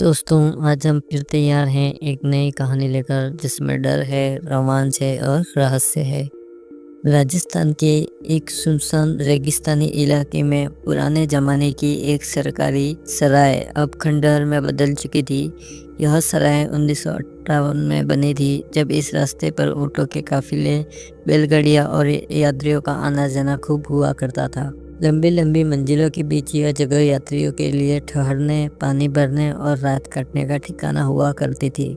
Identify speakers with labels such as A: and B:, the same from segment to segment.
A: दोस्तों, आज हम फिर तैयार हैं एक नई कहानी लेकर जिसमें डर है, रोमांच है और रहस्य है। राजस्थान के एक सुनसान रेगिस्तानी इलाके में पुराने ज़माने की एक सरकारी सराय अब खंडहर में बदल चुकी थी। यह सराय 1958 में बनी थी, जब इस रास्ते पर ऊँटों के काफिले, बैलगाड़ियाँ और यात्रियों का आना जाना खूब हुआ करता था। लंबी लंबी मंजिलों के बीच यह जगह यात्रियों के लिए ठहरने, पानी भरने और रात काटने का ठिकाना हुआ करती थी।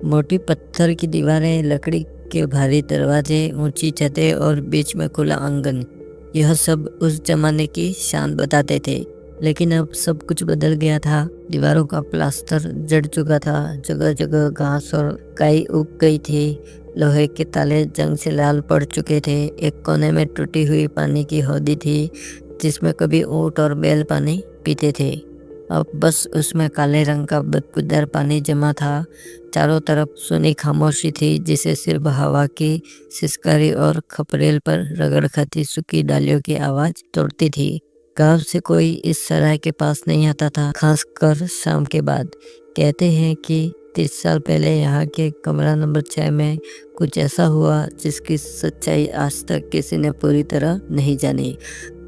A: मोटी पत्थर की दीवारें, लकड़ी के भारी दरवाजे, ऊंची छतें और बीच में खुला आंगन, यह सब उस जमाने की शान बताते थे। लेकिन अब सब कुछ बदल गया था। दीवारों का प्लास्टर जड़ चुका था, जगह जगह घास और काई उग गई थी। लोहे के ताले जंग से लाल पड़ चुके थे। एक कोने में टूटी हुई पानी की हौदी थी, जिसमें कभी ऊँट और बैल पानी पीते थे। अब बस उसमें काले रंग का बदबूदार पानी जमा था। चारों तरफ सुनी खामोशी थी, जिसे सिर्फ हवा की सिसकारी और खपरेल पर रगड़ खाती सूखी डालियों की आवाज तोड़ती थी। गांव से कोई इस सराय के पास नहीं आता था, खासकर शाम के बाद। कहते हैं कि 30 साल पहले यहाँ के कमरा नंबर 6 में कुछ ऐसा हुआ जिसकी सच्चाई आज तक किसी ने पूरी तरह नहीं जानी।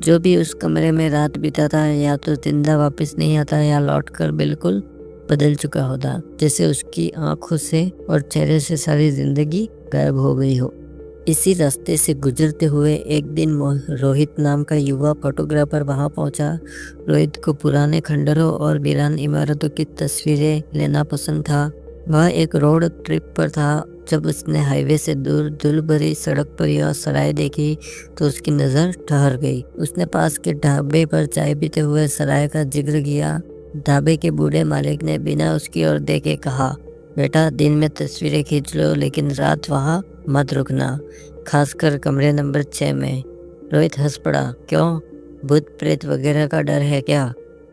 A: जो भी उस कमरे में रात बिताता या तो जिंदा वापस नहीं आता या लौटकर बिल्कुल बदल चुका होता, जैसे उसकी आंखों से और चेहरे से सारी जिंदगी गायब हो गई हो। इसी रास्ते से गुजरते हुए एक दिन रोहित नाम का युवा फोटोग्राफर वहां पहुंचा। रोहित को पुराने खंडरों और वीरान इमारतों की तस्वीरें लेना पसंद था। वह एक रोड ट्रिप पर था। जब उसने हाईवे से दूर धूल भरी सड़क पर यह सराय देखी तो उसकी नज़र ठहर गई। उसने पास के ढाबे पर चाय पीते हुए सराय का जिक्र किया। ढाबे के बूढ़े मालिक ने बिना उसकी ओर देखे कहा, बेटा, दिन में तस्वीरें खींच लो, लेकिन रात वहाँ मत रुकना, खासकर कमरे नंबर 6 में। रोहित हंस पड़ा। क्यों, भूत प्रेत वगैरह का डर है क्या?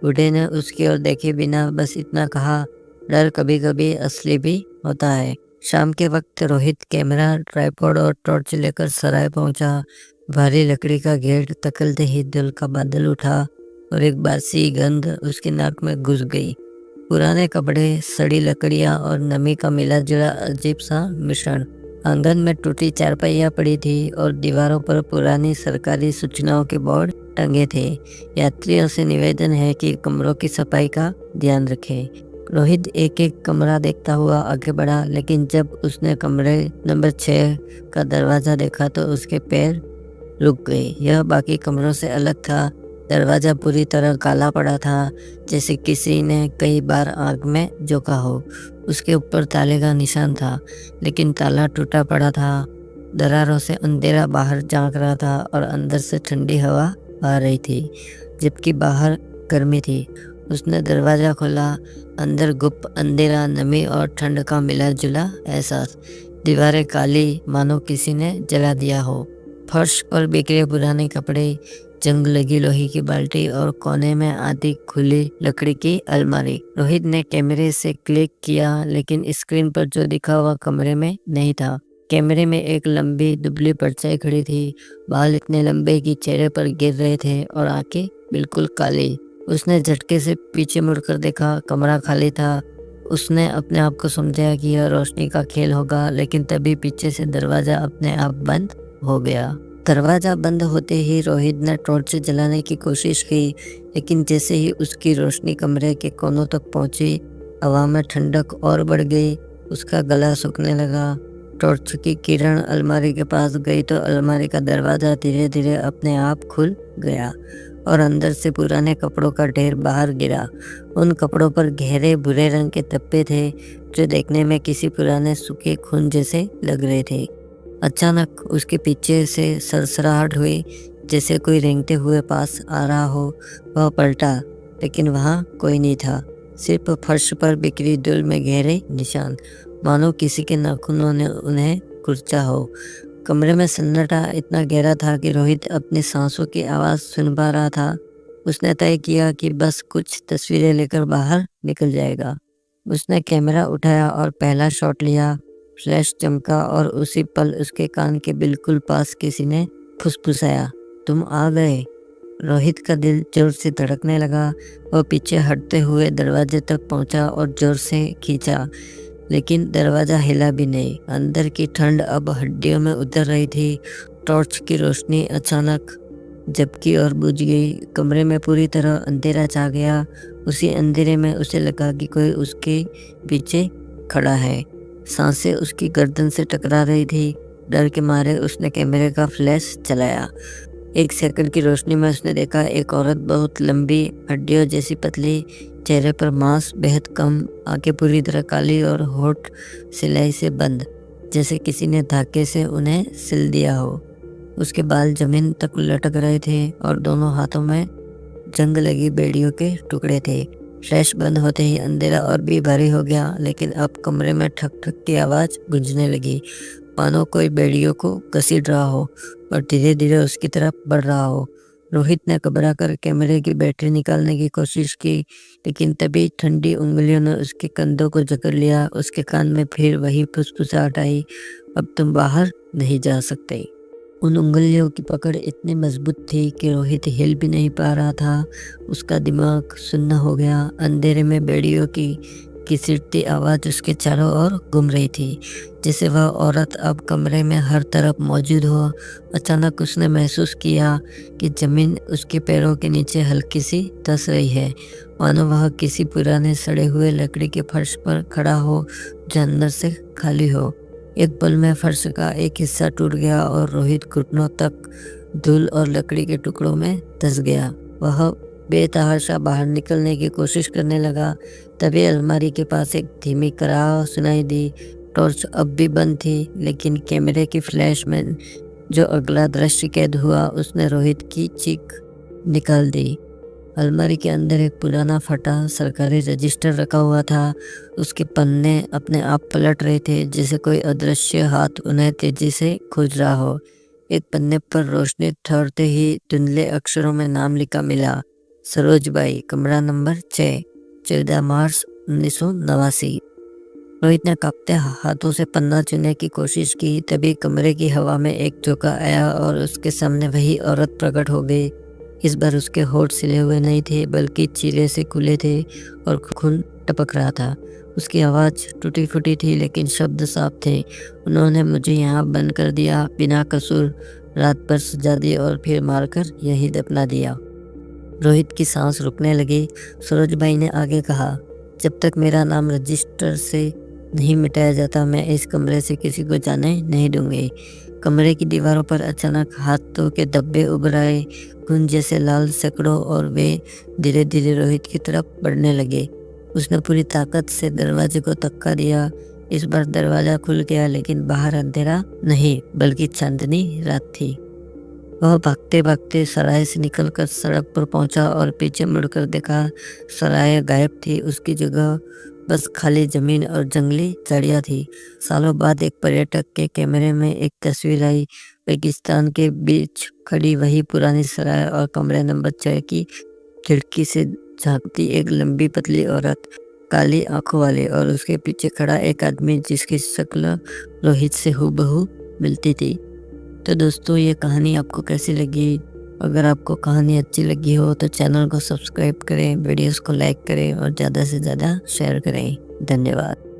A: बूढ़े ने उसकी ओर देखे बिना बस इतना कहा, डर कभी कभी असली भी होता है। शाम के वक्त रोहित कैमरा, ट्राइपॉड और टॉर्च लेकर सराय पहुंचा। भारी लकड़ी का गेट तकलते ही दिल का बादल उठा और एक बासी गंध उसकी नाक में घुस गई। पुराने कपड़े, सड़ी लकड़ियां और नमी का मिला जुला अजीब सा मिश्रण। आंगन में टूटी चारपाइयाँ पड़ी थी और दीवारों पर पुरानी सरकारी सूचनाओं के बोर्ड टंगे थे। यात्रियों से निवेदन है कि कमरों की सफाई का ध्यान रखें। रोहित एक एक कमरा देखता हुआ आगे बढ़ा, लेकिन जब उसने कमरे नंबर 6 का दरवाज़ा देखा तो उसके पैर रुक गए। यह बाकी कमरों से अलग था। दरवाज़ा पूरी तरह काला पड़ा था, जैसे किसी ने कई बार आग में झोंका हो। उसके ऊपर ताले का निशान था, लेकिन ताला टूटा पड़ा था। दरारों से अंधेरा बाहर झांक रहा था और अंदर से ठंडी हवा आ रही थी, जबकि बाहर गर्मी थी। उसने दरवाज़ा खोला। अंदर गुप्त अंधेरा, नमी और ठंड का मिला जुला एहसास। दीवारें काली, मानो किसी ने जला दिया हो। फर्श पर बिखरे पुराने कपड़े, जंग लगी लोहे की बाल्टी और कोने में आधी खुली लकड़ी की अलमारी। रोहित ने कैमरे से क्लिक किया, लेकिन स्क्रीन पर जो दिखा वह कमरे में नहीं था। कैमरे में एक लंबी दुबली परछाई खड़ी थी। बाल इतने लंबे कि चेहरे पर गिर रहे थे और आंखें बिल्कुल काली। उसने झटके से पीछे मुड़कर देखा। कमरा खाली था। उसने अपने आप को समझाया कि यह रोशनी का खेल होगा, लेकिन तभी पीछे से दरवाजा अपने आप बंद हो गया। दरवाजा बंद होते ही रोहित ने टॉर्च जलाने की कोशिश की, लेकिन जैसे ही उसकी रोशनी कमरे के कोनों तक पहुंची, हवा में ठंडक और बढ़ गई। उसका गला सूखने लगा। टॉर्च की किरण अलमारी के पास गई तो अलमारी का दरवाजा धीरे धीरे अपने आप खुल गया और अंदर से पुराने कपड़ों का ढेर बाहर गिरा। उन कपड़ों पर गहरे भूरे रंग के धब्बे थे, जो देखने में किसी पुराने सूखे खून जैसे लग रहे थे। अचानक उसके पीछे से सरसराहट हुई, जैसे कोई रेंगते हुए पास आ रहा हो। वह पलटा, लेकिन वहाँ कोई नहीं था। सिर्फ फर्श पर बिखरी धूल में गहरे निशान, मानो किसी के नाखूनों ने उन्हें कुचला हो। कमरे में सन्नाटा इतना गहरा था कि रोहित अपनी सांसों की आवाज़ सुन पा रहा था। उसने तय किया कि बस कुछ तस्वीरें लेकर बाहर निकल जाएगा। उसने कैमरा उठाया और पहला शॉट लिया। फ्लैश चमका और उसी पल उसके कान के बिल्कुल पास किसी ने फुसफुसाया, तुम आ गए। रोहित का दिल जोर से धड़कने लगा। वो पीछे हटते हुए दरवाजे तक पहुंचा और जोर से खींचा, लेकिन दरवाज़ा हिला भी नहीं। अंदर की ठंड अब हड्डियों में उतर रही थी। टॉर्च की रोशनी अचानक झपकी और बुझ गई। कमरे में पूरी तरह अंधेरा छा गया। उसी अंधेरे में उसे लगा कि कोई उसके पीछे खड़ा है। सांसें उसकी गर्दन से टकरा रही थी। डर के मारे उसने कैमरे का फ्लैश चलाया। 1 सेकंड की रोशनी में उसने देखा एक औरत, बहुत लंबी, हड्डियों जैसी पतली, चेहरे पर मांस बेहद कम, आंखें पूरी तरह काली और होठ सिलाई से बंद, जैसे किसी ने धागे से उन्हें सिल दिया हो। उसके बाल जमीन तक लटक रहे थे और दोनों हाथों में जंग लगी बेड़ियों के टुकड़े थे। फ्लैश बंद होते ही अंधेरा और भी भारी हो गया, लेकिन अब कमरे में ठक ठक की आवाज़ गूंजने लगी, मानो कोई बेड़ियों को घसीट रहा हो और धीरे धीरे उसकी तरफ बढ़ रहा हो। रोहित ने घबरा कर कैमरे की बैटरी निकालने की कोशिश की, लेकिन तभी ठंडी उंगलियों ने उसके कंधों को जकड़ लिया। उसके कान में फिर वही फुसफुसाहट आई, अब तुम बाहर नहीं जा सकते। उन उंगलियों की पकड़ इतनी मजबूत थी कि रोहित हिल भी नहीं पा रहा था। उसका दिमाग सुन्न हो गया। अंधेरे में बेड़ियों की घसीटती आवाज़ उसके चारों ओर घूम रही थी, जैसे वह औरत अब कमरे में हर तरफ मौजूद हो। अचानक उसने महसूस किया कि ज़मीन उसके पैरों के नीचे हल्की सी धंस रही है, मानो वह किसी पुराने सड़े हुए लकड़ी के फर्श पर खड़ा हो जो अंदर से खाली हो। एक पल में फर्श का एक हिस्सा टूट गया और रोहित घुटनों तक धूल और लकड़ी के टुकड़ों में धंस गया। वह बेतहाशा बाहर निकलने की कोशिश करने लगा। तभी अलमारी के पास एक धीमी कराह सुनाई दी। टॉर्च अब भी बंद थी, लेकिन कैमरे की फ्लैश में जो अगला दृश्य कैद हुआ उसने रोहित की चीख निकाल दी। अलमारी के अंदर एक पुराना फटा सरकारी रजिस्टर रखा हुआ था। उसके पन्ने अपने आप पलट रहे थे, जैसे कोई अदृश्य हाथ उन्हें तेजी से खोज रहा हो। एक पन्ने पर रोशनी ठहरते ही धुंधले अक्षरों में नाम लिखा मिला, सरोजबाई, कमरा नंबर 6, 14 मार्च 1989। रोहित ने कांपते हाथों से पन्ना चुनने की कोशिश की। तभी कमरे की हवा में एक झोंका आया और उसके सामने वही औरत प्रकट हो गई। इस बार उसके होठ सिले हुए नहीं थे, बल्कि चीरे से खुले थे और खून टपक रहा था। उसकी आवाज़ टूटी फूटी थी, लेकिन शब्द साफ थे। उन्होंने मुझे यहाँ बंद कर दिया, बिना कसूर, रात भर सजा दी और फिर मारकर यहीं दफना दिया। रोहित की सांस रुकने लगी। सरोजबाई ने आगे कहा, जब तक मेरा नाम रजिस्टर से नहीं मिटाया जाता, मैं इस कमरे से किसी को जाने नहीं दूंगी। कमरे की दीवारों पर अचानक हाथों के धब्बे उभर आए, खून जैसे लाल सैकड़ों, और वे धीरे धीरे रोहित की तरफ बढ़ने लगे। उसने पूरी ताकत से दरवाजे को धक्का दिया। इस बार दरवाजा खुल गया, लेकिन बाहर अंधेरा नहीं, बल्कि चांदनी रात थी। वह भागते भागते सराय से निकलकर सड़क पर पहुंचा और पीछे मुड़कर देखा। सराय गायब थी। उसकी जगह बस खाली जमीन और जंगली झाड़ियाँ थी। सालों बाद एक पर्यटक के कैमरे में एक तस्वीर आई। रेगिस्तान के बीच खड़ी वही पुरानी सराय, और कमरे नंबर 6 की खिड़की से झांकती एक लंबी पतली औरत, काली आंखों वाली, और उसके पीछे खड़ा एक आदमी जिसकी शक्ल रोहित से हूबहू मिलती थी। तो दोस्तों, ये कहानी आपको कैसी लगी? अगर आपको कहानी अच्छी लगी हो तो चैनल को सब्सक्राइब करें, वीडियोस को लाइक करें और ज़्यादा से ज़्यादा शेयर करें। धन्यवाद।